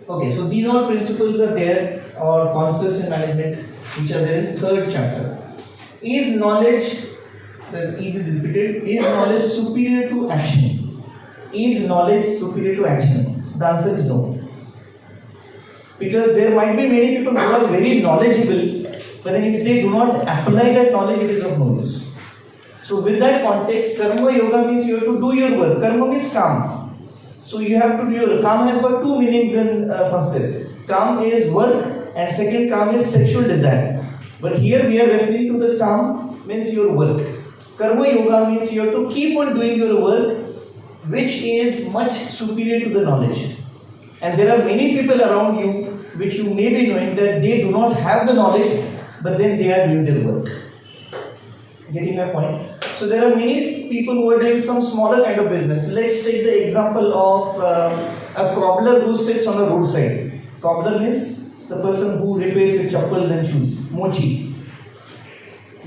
Okay, so these all principles are there, or concepts in management, which are there in third chapter. Is knowledge, the is repeated, is knowledge superior to action? Is knowledge superior to action? The answer is no. Because there might be many people who are very knowledgeable, but then if they do not apply that knowledge, it is of no use. So with that context, karma yoga means you have to do your work. Karma means काम. So you have to do your काम has got two meanings in Sanskrit. काम is work and second काम is sexual desire. But here we are referring to the काम means your work. Karma yoga means you have to keep on doing your work, which is much superior to the knowledge. And there are many people around you which you may be knowing that they do not have the knowledge, but then they are doing their work. Getting my point? So there are many people who are doing some smaller kind of business. Let's take the example of a cobbler who sits on the roadside. Cobbler means the person who repairs your chappals and shoes. Mochi.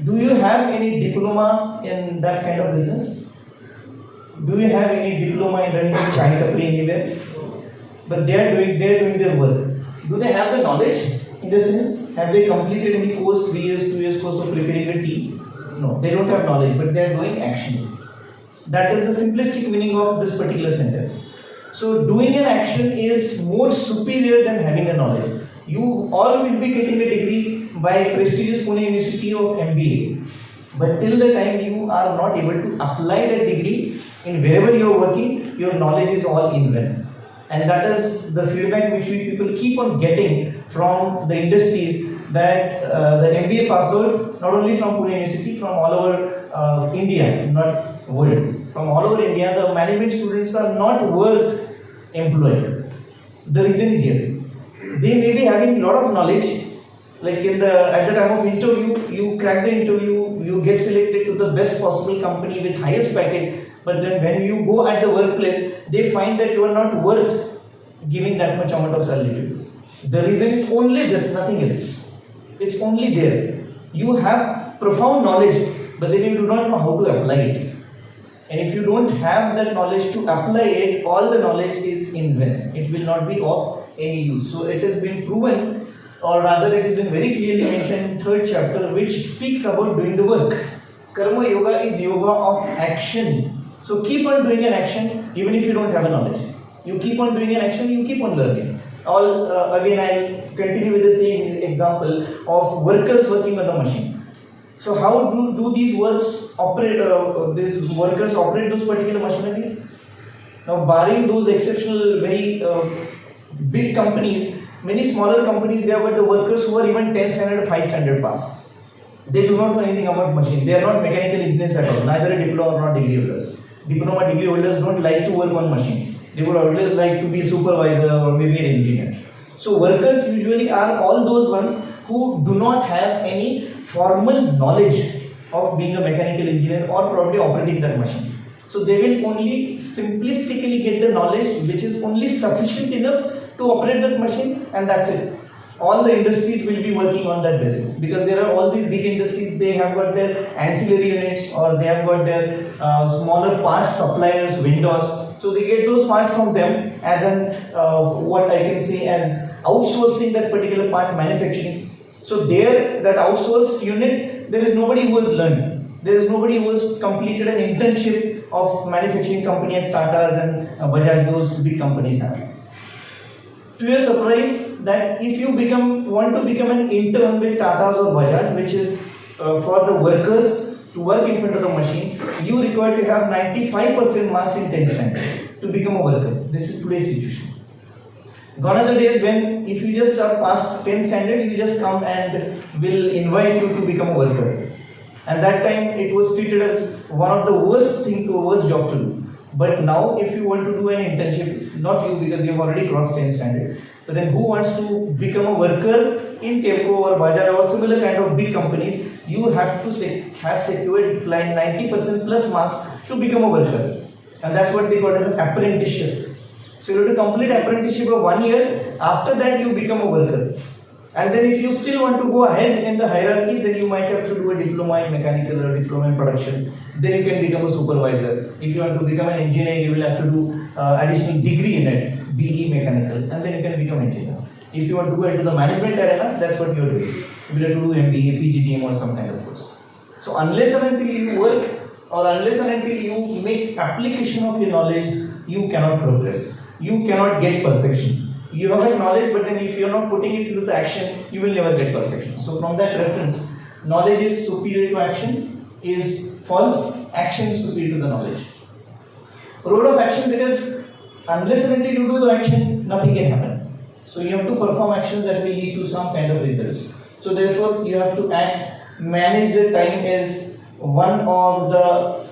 Do you have any diploma in that kind of business? Do you have any diploma in running a chai tapri anywhere? But they are doing their work. Do they have the knowledge? In the sense, have they completed any course, 3 years, 2 years course of preparing a tea? No, they don't have knowledge, but they are doing action. That is the simplistic meaning of this particular sentence. So doing an action is more superior than having a knowledge. You all will be getting a degree by prestigious Pune University of MBA. But till the time you are not able to apply that degree in wherever you are working, your knowledge is all in vain. And that is the feedback which we people keep on getting from the industries, that the MBA pass out, not only from Pune University, from all over India, not world, from all over India, the management students are not worth employed. The reason is here. They may be having a lot of knowledge, like at the time of interview, you crack the interview, you get selected to the best possible company with highest package, but then when you go at the workplace, they find that you are not worth giving that much amount of salary to you. The reason is only this, nothing else. It's only there. You have profound knowledge, but then you do not know how to apply it. And if you don't have that knowledge to apply it, all the knowledge is in vain. It will not be of any use. So it has been proven, or rather it has been very clearly mentioned in third chapter, which speaks about doing the work. Karma yoga is yoga of action. So keep on doing an action even if you don't have a knowledge. You keep on doing an action, you keep on learning. Again, I'll continue with the same example of workers working on the machine. So how do these workers operate those particular machineries? Now, barring those exceptional, very big companies, many smaller companies, they have got the workers who are even 10 standard, 5 standard pass. They do not know anything about machine. They are not mechanical engineers at all, neither a diploma nor degree holders. Diploma degree holders don't like to work on machine. They would always like to be a supervisor or maybe an engineer. So workers usually are all those ones who do not have any formal knowledge of being a mechanical engineer or probably operating that machine. So they will only simplistically get the knowledge which is only sufficient enough to operate that machine, and that's it. All the industries will be working on that basis, because there are all these big industries, they have got their ancillary units, or they have got their smaller parts suppliers, vendors. So they get those parts from them as what I can say as outsourcing that particular part manufacturing. So there, that outsourced unit, there is nobody who has learned. There is nobody who has completed an internship of manufacturing companies, Tatas and Bajaj, those big companies have. To your surprise, that if you want to become an intern with Tatas or Bajaj, which is for the workers to work in front of the machine, you require to have 95% marks in 10th standard to become a worker. This is today's situation. Gone are the days when if you just are past 10th standard, you just come and will invite you to become a worker. And that time it was treated as one of the worst job to do. But now if you want to do an internship, not you because you have already crossed 10th standard, but then who wants to become a worker in Temco or Bajaj or similar kind of big companies, you have to have secured 90% plus marks to become a worker. And that's what they call as an apprenticeship. So you have to complete apprenticeship of 1 year, after that you become a worker. And then if you still want to go ahead in the hierarchy, then you might have to do a diploma in mechanical or diploma in production. Then you can become a supervisor. If you want to become an engineer, you will have to do additional degree in it. BE mechanical, and then you can become engineer. If you want to go into the management arena, that's what you are doing. You will have to do MBA, PGDM or some kind of course. So unless and until you work, or unless and until you make application of your knowledge, you cannot progress. You cannot get perfection. You have a knowledge, but then if you are not putting it into the action, you will never get perfection. So from that reference, knowledge is superior to action is false, action is superior to the knowledge. Role of action, because unless and until you do the action, nothing can happen. So you have to perform actions that will lead to some kind of results. So therefore you have to act, manage the time as one of the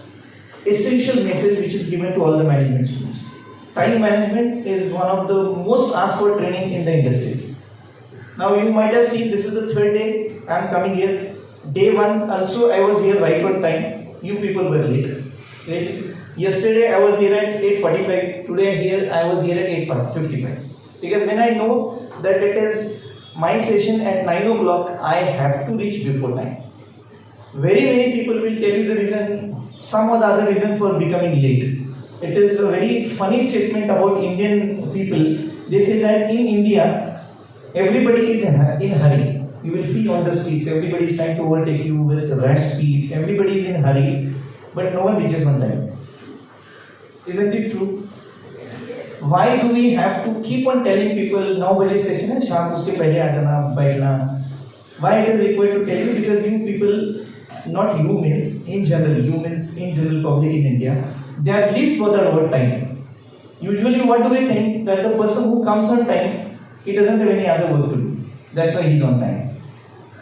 essential message which is given to all the management students. Time management is one of the most asked for training in the industries. Now you might have seen this is the third day I am coming here. Day 1 also I was here right on time. You people were late. Right? Yesterday I was here at 8:45. Today here I was here at 8:55. Because when I know that it is my session at 9 o'clock, I have to reach before 9. Very many people will tell you the reason, some or the other reason for becoming late. It is a very funny statement about Indian people. They say that in India, everybody is in hurry. You will see on the streets, everybody is trying to overtake you with rash speed. Everybody is in hurry, but no one reaches on time. Isn't it true? Why do we have to keep on telling people 9 baje session hai, shaam uske pehle aa jana, baithna? Why it is required to tell you? Because you people, not you means in general, you means in general public in India, they are least bothered about time. Usually what do we think? That the person who comes on time, he doesn't have any other work to do. That's why he is on time.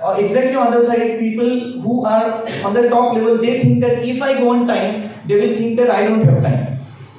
Or exactly on the other side, people who are on the top level, they think that if I go on time, they will think that I don't have time.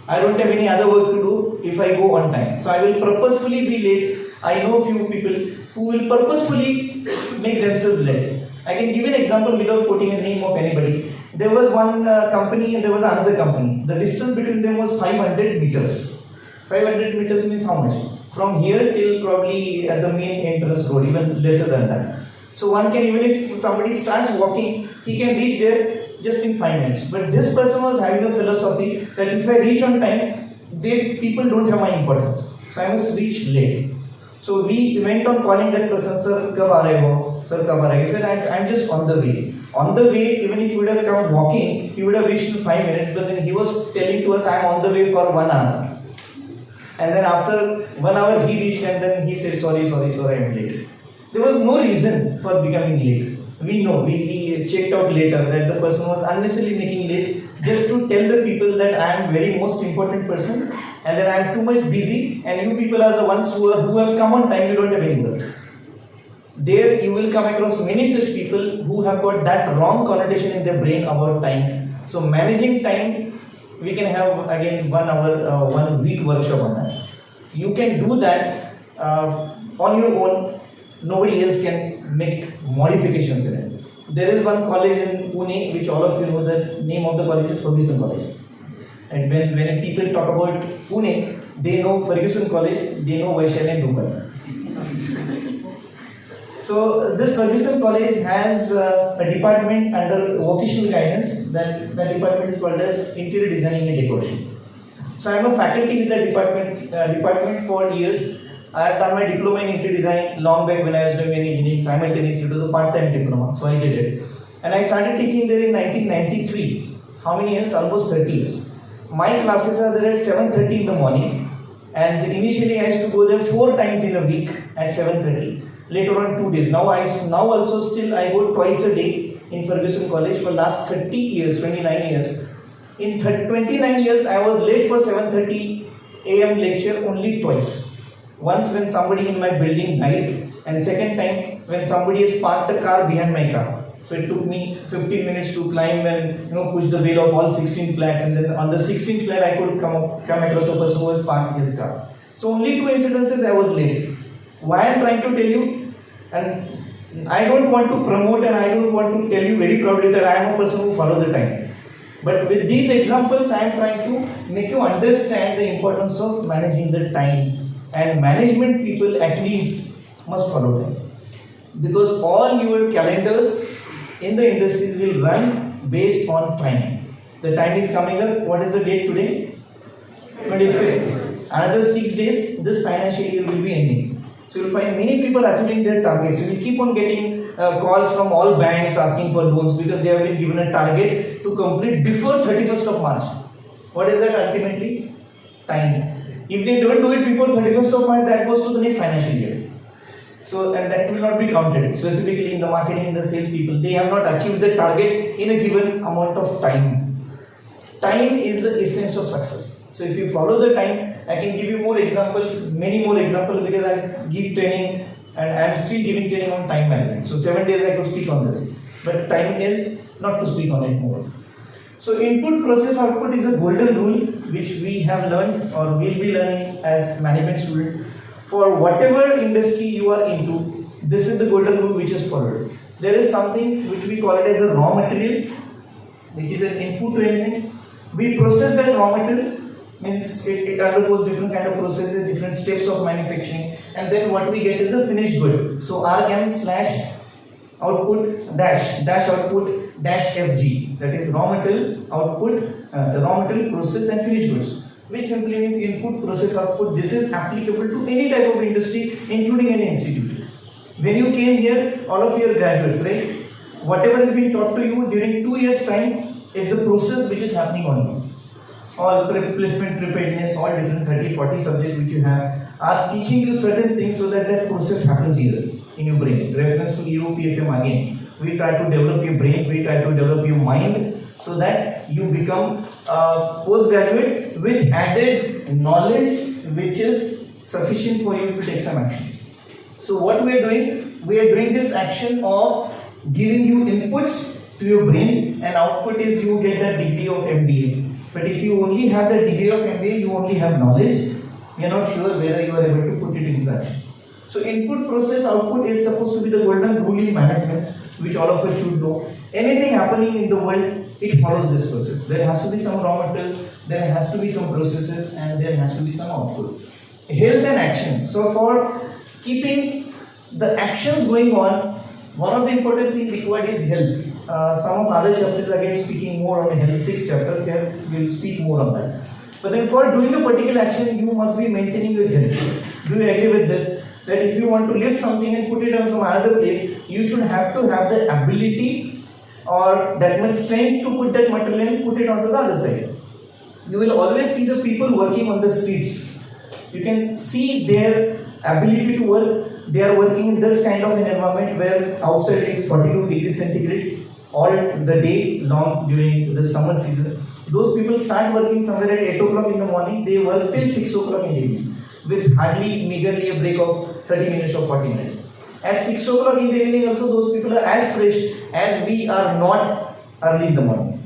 I don't have any other work to do if I go on time. So I will purposefully be late. I know few people who will purposefully make themselves late. I can give an example without putting a name of anybody. There was one company and there was another company. The distance between them was 500 meters. 500 meters means how much? From here till probably at the main entrance road, even lesser than that. So one can, even if somebody starts walking, he can reach there just in 5 minutes. But this person was having a philosophy that if I reach on time, people don't have my importance. So I must reach late. So we went on calling that person, Sir, kab aa rahe ho? Sir, kab aa rahe ho? He said, I'm just on the way. On the way, even if he would have come walking, he would have reached in 5 minutes. But then he was telling to us, I'm on the way for 1 hour. And then after 1 hour he reached and then he said, sorry, I'm late. There was no reason for becoming late. We know, we checked out later that the person was unnecessarily making late just to tell the people that I am very most important person and that I am too much busy and you people are the ones who have come on time, you don't have any work. There you will come across many such people who have got that wrong connotation in their brain about time. So managing time, we can have again 1 hour, 1 week workshop on that. You can do that on your own. Nobody else can make modifications in it. There is one college in Pune, which all of you know, the name of the college is Ferguson College. And when people talk about Pune, they know Ferguson College, they know Vaishali and Dubai. So this Ferguson College has a department under vocational guidance. That department is called as Interior Designing and Decoration. So I am a faculty with that department for years. I have done my diploma in interior design long back when I was doing engineering simultaneously. It was a part-time diploma, so I did it. And I started teaching there in 1993. How many years? Almost 30 years. My classes are there at 7:30 in the morning. And initially I used to go there 4 times in a week at 7:30. Later on 2 days. Now also still I go twice a day in Ferguson College for last 30 years, 29 years. In 29 years I was late for 7:30 AM lecture only twice. Once when somebody in my building died, and second time when somebody has parked a car behind my car. So it took me 15 minutes to climb and push the wheel of all 16 flats, and then on the 16th flat I could come across a person who was parked his car. So only 2 incidences I was late. Why I am trying to tell you, and I don't want to promote and I don't want to tell you very proudly that I am a person who follows the time. But with these examples I am trying to make you understand the importance of managing the time. And management people at least must follow time. Because all your calendars in the industries will run based on time. The time is coming up. What is the date today? 25th. another 6 days, this financial year will be ending. So you'll find many people achieving their targets. You will keep on getting calls from all banks asking for loans because they have been given a target to complete before 31st of March. What is that ultimately? Time. If they don't do it before 31st of March, that goes to the next financial year. So, and that will not be counted. Specifically in the marketing and the sales people, they have not achieved the target in a given amount of time. Time is the essence of success. So if you follow the time, I can give you more examples, many more examples, because I give training and I am still giving training on time management. So 7 days I could speak on this, but time is not to speak on it more. So input, process, output is a golden rule which we have learned or will be learning as management student. For whatever industry you are into, this is the golden rule which is followed. There is something which we call it as a raw material, which is an input to anything. We process that raw material, means it undergoes different kind of processes, different steps of manufacturing, and then what we get is a finished good. So RM slash output dash output dash FG, that is raw material, output, raw material, process and finished goods, which simply means input, process, output. This is applicable to any type of industry, including any institute. When you came here, all of you are graduates, right? Whatever has been taught to you during 2 years' time is a process which is happening on you. All placement preparedness, all different 30-40 subjects which you have are teaching you certain things so that that process happens here in your brain. Reference to EOPFM again. We try to develop your brain, we try to develop your mind so that you become a postgraduate with added knowledge which is sufficient for you to take some actions. So what we are doing? We are doing this action of giving you inputs to your brain, and output is you get that degree of MBA. But if you only have the degree of MBA, you only have knowledge, you are not sure whether you are able to put it into action. So input, process, output is supposed to be the golden rule in management, which all of us should know. Anything happening in the world, it follows this process. There has to be some raw material, there has to be some processes, and there has to be some output. Health and action. So for keeping the actions going on, one of the important things required is health. Some of other chapters again speaking more on the health, 6th chapter, here we will speak more on that. But then for doing a particular action, you must be maintaining your health. Do you agree with this? That if you want to lift something and put it on some other place, you should have to have the ability or that much strength to put that material and put it onto the other side. You will always see the people working on the streets. You can see their ability to work. They are working in this kind of an environment where outside it is 42 degrees centigrade all the day long during the summer season. Those people start working somewhere at 8 o'clock in the morning, they work till 6 o'clock in the evening with hardly meagerly a break of 30 minutes or 40 minutes. At 6 o'clock in the evening also those people are as fresh as we are not early in the morning.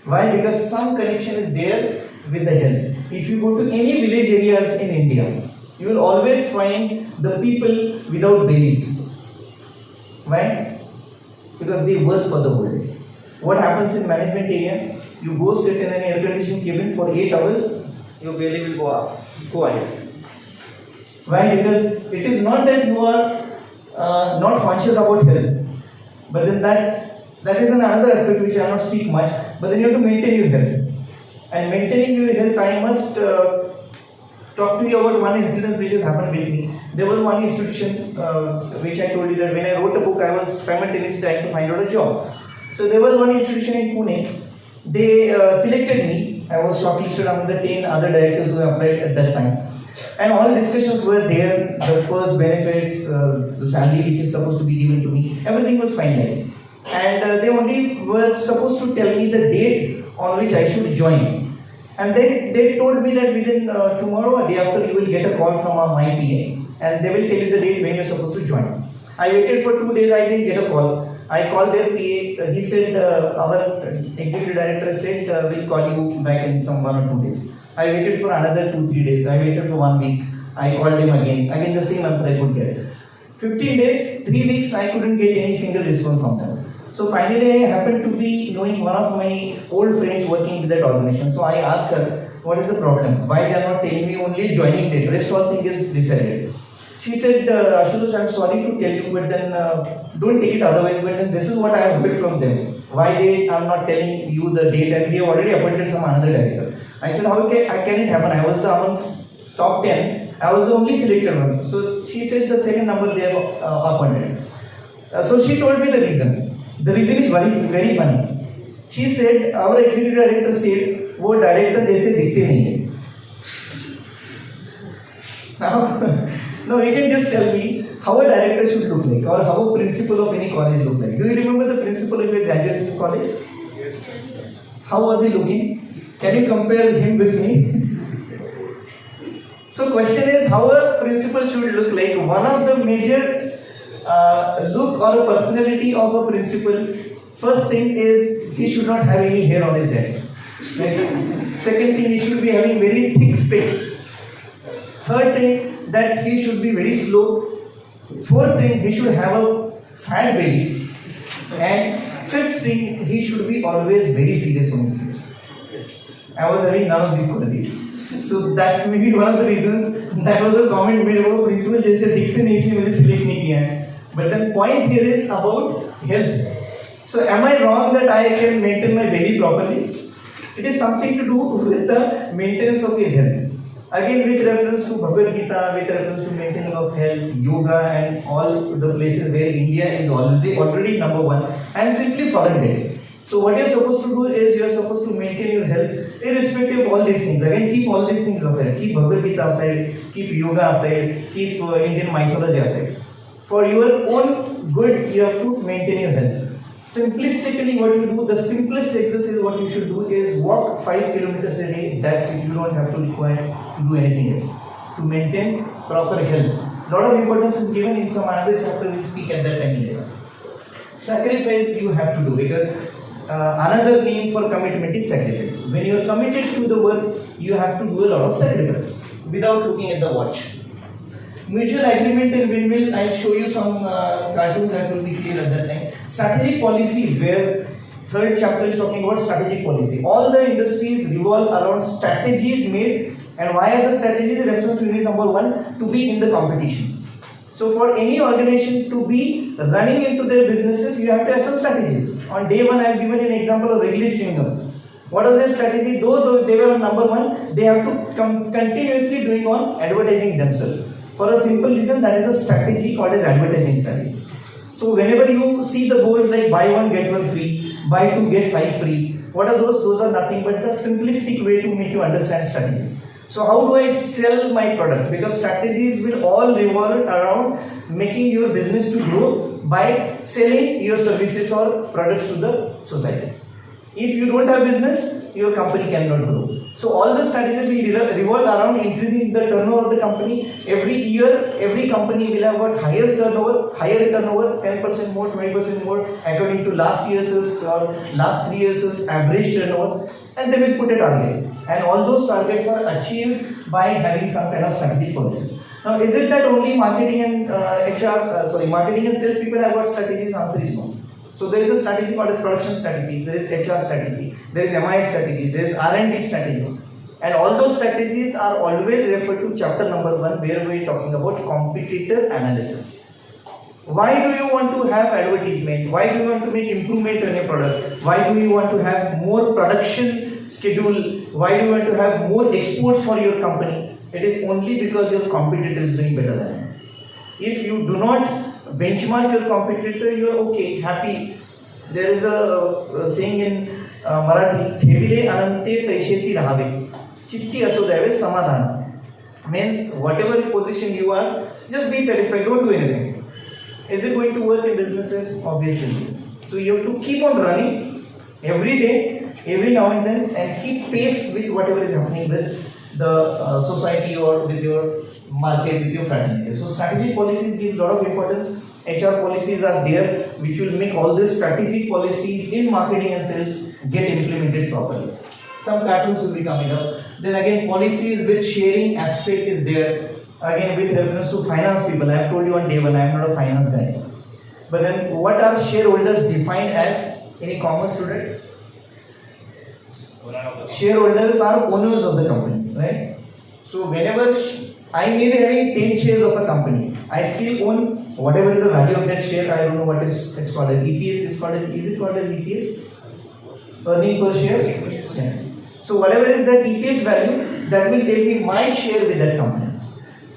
Why? Because some connection is there with the health. If you go to any village areas in India, you will always find the people without bellies. Why? Because they work for the whole day. What happens in management area? You go sit in an air conditioned cabin for 8 hours, your belly will go ahead. Why? Because it is not that you are not conscious about health, but then that is another aspect which I will not speak much, but then you have to maintain your health. And maintaining your health, I must talk to you about one incident which has happened with me. There was one institution which I told you that when I wrote a book, I was simultaneously trying to find out a job. So there was one institution in Pune. They selected me. I was shortlisted among the 10 other directors who applied at that time. And all discussions were there, the perks, benefits, the salary which is supposed to be given to me, everything was finalized. And they only were supposed to tell me the date on which I should join. And they told me that within tomorrow or day after you will get a call from my PA and they will tell you the date when you are supposed to join. I waited for 2 days, I didn't get a call. I called their PA, he said, our executive director said, we'll call you back in some 1 or 2 days. I waited for another 2-3 days, I waited for 1 week, I called him again the same answer I could get. 15 days, 3 weeks, I couldn't get any single response from them. So finally I happened to be knowing one of my old friends working with that organization. So I asked her, what is the problem? Why they are not telling me only joining date, rest all thing is decided. She said, Ashutosh, I am sorry to tell you, but then don't take it otherwise, but then this is what I have heard from them. Why they are not telling you the date and we have already appointed some another director. I said, how can it happen? I was top 10, I was the only selected one. So she said the second number they have appointed. So she told me the reason. The reason is very funny. She said our executive director said वो director जैसे दिखते नहीं है. Now you can just tell me how a director should look like or how a principal of any college look like. Do you remember the principal of your graduate college? Yes. How was he looking? Can you compare him with me? So question is how a principal should look like. One of the major look or a personality of a principal, first thing is he should not have any hair on his head. Right? Second thing, he should be having very thick specs. Third thing, that he should be very slow. Fourth thing, he should have a fat belly. And fifth thing, he should be always very serious on his face. I was having none of these qualities. So that may be one of the reasons. That was a comment made about principal जैसे दिखते नहीं इसलिए मुझे select नहीं किया है. But the point here is about health. So am I wrong that I can maintain my belly properly? It is something to do with the maintenance of your health. Again, with reference to Bhagavad Gita, with reference to maintenance of health, yoga, and all the places where India is already number one, I am simply forgetting. So what you are supposed to do is you are supposed to maintain your health irrespective of all these things. Again, keep all these things aside. Keep Bhagavad Gita aside, keep yoga aside, keep Indian mythology aside. For your own good, you have to maintain your health. Simplistically, what you do, the simplest exercise what you should do is walk 5 kilometers a day. That's it. You don't have to require to do anything else to maintain proper health. Lot of importance is given in some other chapter. We'll speak at that time later. Sacrifice you have to do because another name for commitment is sacrifice. When you are committed to the work, you have to do a lot of sacrifice without looking at the watch. Mutual agreement and win-win. I'll show you some cartoons that will be clear at that time. Strategic policy, where third chapter is talking about strategic policy. All the industries revolve around strategies made, and why are the strategies? Reference to unit number 1, to be in the competition. So for any organization to be running into their businesses, you have to have some strategies. On day 1, I have given an example of regular chewing gum. What are their strategy? Though they were on number 1, they have to continuously doing on advertising themselves. For a simple reason, that is a strategy called as advertising strategy. So whenever you see the boards like buy 1 get 1 free, buy 2 get 5 free, what are those? Those are nothing but the simplistic way to make you understand strategies. So how do I sell my product? Because strategies will all revolve around making your business to grow by selling your services or products to the society. If you don't have business, your company cannot grow. So all the strategies will revolve around increasing the turnover of the company. Every year, every company will have got highest turnover, higher turnover, 10% more, 20% more, according to last year's or last 3 years' average turnover, and they will put a target. And all those targets are achieved by having some kind of strategic policies. Now, is it that only marketing and marketing and sales people have got strategies? Answer is no. So there is a strategy called as production strategy, there is HR strategy, there is MI strategy, there is R&D strategy. And all those strategies are always referred to chapter number 1 where we are talking about competitor analysis. Why do you want to have advertisement? Why do you want to make improvement on your product? Why do you want to have more production schedule? Why do you want to have more exports for your company? It is only because your competitor is doing better than you. If you do not benchmark your competitor, you are okay, happy. There is a saying in Marathi, ठेविले अनंते तैशेची राहावे, चित्ती असो द्यावे समाधान. Means whatever position you are, just be satisfied, don't do anything. Is it going to work in businesses? Obviously. So you have to keep on running every day, every now and then, and keep pace with whatever is happening with the society or with your market, with your fraternity. So strategic policies give a lot of importance. HR policies are there which will make all these strategic policies in marketing and sales get implemented properly. Some cartoons will be coming up. Then again, policies with sharing aspect is there. Again, with reference to finance people, I have told you on day 1, I am not a finance guy. But then what are shareholders defined as? Any commerce student? Shareholders are owners of the companies, right? So whenever I may be having 10 shares of a company, I still own whatever is the value of that share. I don't know what it's called as EPS. Is it called as EPS? Earning per share? Yeah. So whatever is that EPS value, that will tell me my share with that company.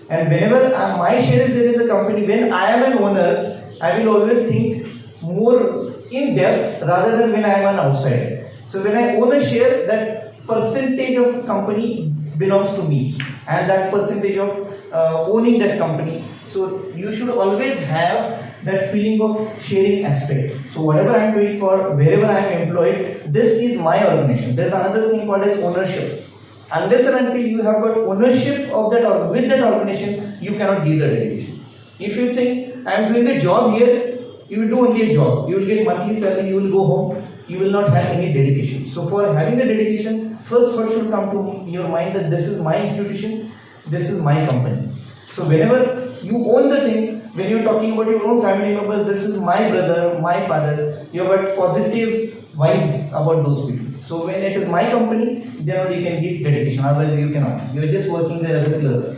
And whenever my share is there in the company, when I am an owner, I will always think more in depth rather than when I am an outsider. So when I own a share, that percentage of company belongs to me, and that percentage of owning that company. So you should always have that feeling of sharing aspect. So whatever I am doing for wherever I am employed, this is my organization. There is another thing called as ownership. Unless and until you have got ownership of that or with that organization, you cannot give the dedication. If you think I am doing a job here, you will do only a job. You will get monthly salary, you will go home, you will not have any dedication. So for having the dedication, first thought should come to your mind that this is my institution, this is my company. So whenever you own the thing, when you are talking about your own family members, this is my brother, my father, you have got positive vibes about those people. So when it is my company, then only you can give dedication, otherwise you cannot. You are just working there as a clerk.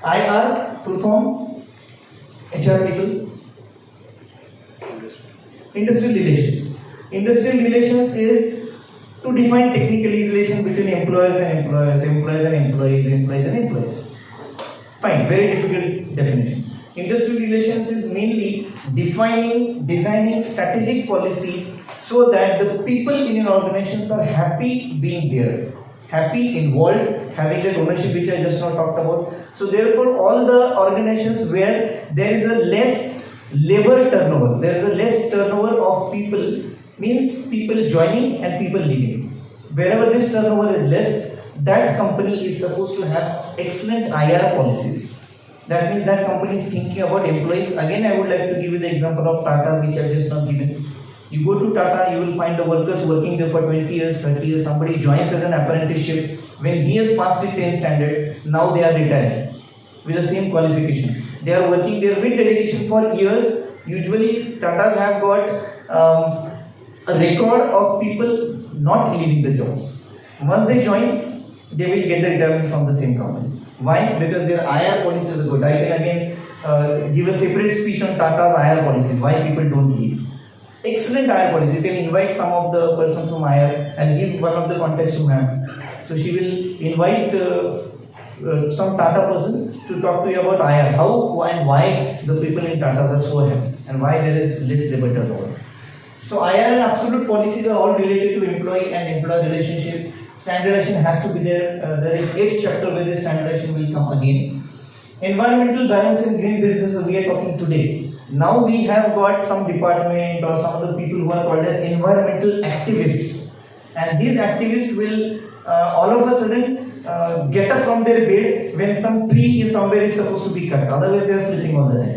IR, full form, HR people. Industrial relations. Industrial relations is to define technically relation between employers and employers, employers and employees, employees and employees. Fine, very difficult definition. Industrial relations is mainly defining, designing strategic policies so that the people in an organizations are happy being there, happy involved, having that ownership which I just now talked about. So therefore all the organizations where there is a less labor turnover, there is a less turnover of people, means people joining and people leaving. Wherever this turnover is less, that company is supposed to have excellent IR policies. That means that company is thinking about employees. Again, I would like to give you the example of Tata, which I have just now given. You go to Tata, you will find the workers working there for 20 years, 30 years. Somebody joins as an apprenticeship. When he has passed the 10th standard, now they are retiring with the same qualification. They are working there with dedication for years. Usually, Tatas have got a record of people not leaving the jobs. Once they join, they will get the retirement from the same company. Why? Because their IR policies are good. I can again give a separate speech on Tata's IR policies, why people don't leave. Excellent IR policy. You can invite some of the persons from IR and give one of the contacts to ma'am. So she will invite some Tata person to talk to you about IR, how and why the people in Tatas are so happy and why there is less labor turnover. So IR and absolute policies are all related to employee and employer relationship. Standardization has to be there. There is 8th chapter where this standardization will come again. Environmental balance in green businesses we are talking today. Now we have got some department or some of the people who are called as environmental activists. And these activists will all of a sudden get up from their bed when some tree is somewhere is supposed to be cut. Otherwise they are sleeping all the night.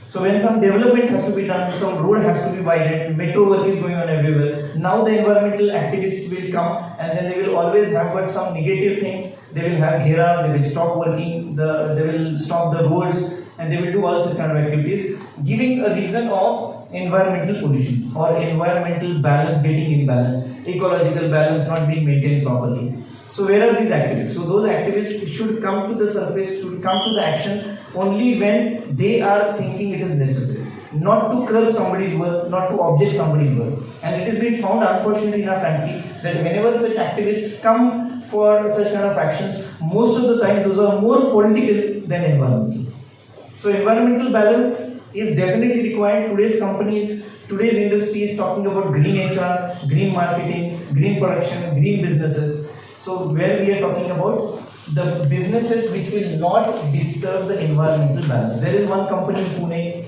So when some development has to be done, some road has to be widened, metro work is going on everywhere. Now the environmental activists will come and then they will always have got some negative things. They will have ghera, they will stop working, they will stop the roads and they will do all such kind of activities, giving a reason of environmental pollution or environmental balance getting imbalance, ecological balance not being maintained properly. So where are these activists? So those activists should come to the surface, should come to the action only when they are thinking it is necessary. Not to curb somebody's work, not to object somebody's work. And it has been found unfortunately in our country that whenever such activists come for such kind of actions, most of the time those are more political than environmental. So environmental balance is definitely required. Today's companies, today's industry is talking about green HR, green marketing, green production, green businesses. So where we are talking about the businesses which will not disturb the environmental balance. There is one company in Pune,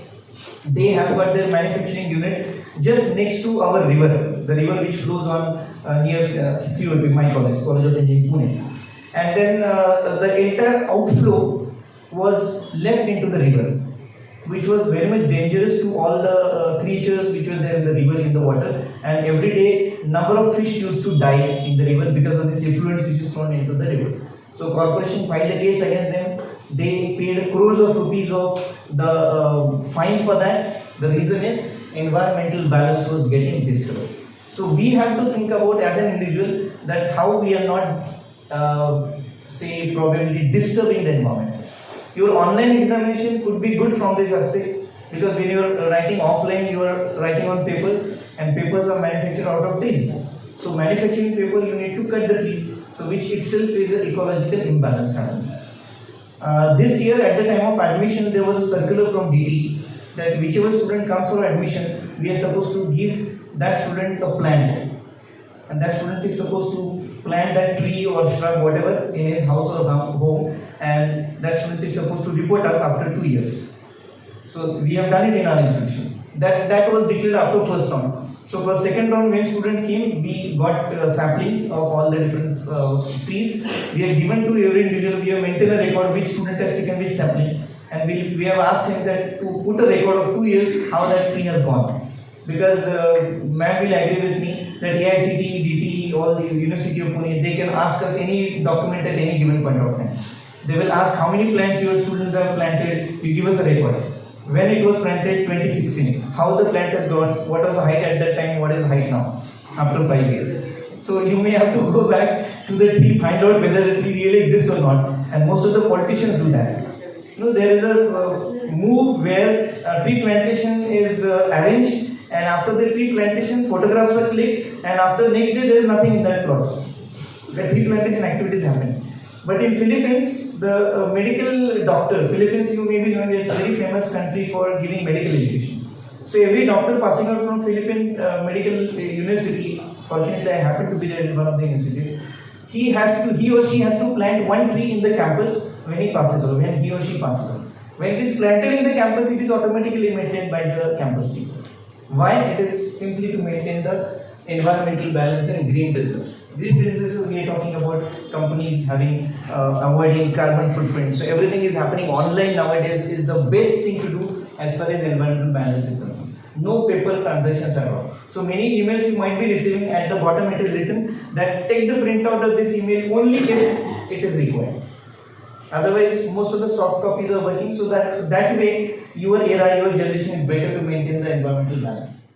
they have got their manufacturing unit just next to our river, the river which flows on near COP, my college, College of Engineering Pune. And then the entire outflow was left into the river, which was very much dangerous to all the creatures which were there in the river, in the water. And every day, number of fish used to die in the river because of this effluent which is thrown into the river. So corporation filed a case against them. They paid crores of rupees of the fine for that. The reason is environmental balance was getting disturbed. So we have to think about as an individual that how we are not say probably disturbing the environment. Your online examination could be good from this aspect because when you are writing offline, you are writing on papers and papers are manufactured out of trees. So manufacturing paper, you need to cut the trees. So which itself is an ecological imbalance happening. This year at the time of admission there was a circular from DT that whichever student comes for admission, we are supposed to give that student a plant, and that student is supposed to plant that tree or shrub whatever in his house or home, and that student is supposed to report us after 2 years. So we have done it in our institution. That was declared after first round. So for second round, when student came, we got saplings of all the different trees. We have given to every individual. We have maintained a record which student has taken which sapling, and we have asked him that to put a record of 2 years how that tree has gone. Because ma'am will agree with me that AICT, DT, all the University of Pune, they can ask us any document at any given point of time. They will ask how many plants your students have planted. You give us a record. When it was planted 2016, how the plant has grown, what was the height at that time, what is the height now, after 5 years. So you may have to go back to the tree, find out whether the tree really exists or not, and most of the politicians do that. You know, there is a move where tree plantation is arranged, and after the tree plantation, photographs are clicked, and after next day there is nothing in that plot. The tree plantation activity is happening. But in Philippines, the medical doctor, Philippines you may be knowing, is a very famous country for giving medical education. So every doctor passing out from Philippine medical university, fortunately I happen to be there in one of the universities, he or she has to plant one tree in the campus when he passes out, when he or she passes out. When it is planted in the campus, it is automatically maintained by the campus people. Why? It is simply to maintain the environmental balance and green business. Green business, we are talking about companies having avoiding carbon footprint. So everything is happening online nowadays is the best thing to do as far as environmental balance is concerned. No paper transactions at all. So many emails you might be receiving, at the bottom it is written that take the printout of this email only if it is required. Otherwise, most of the soft copies are working, so that way your era, your generation is better to maintain the environmental balance.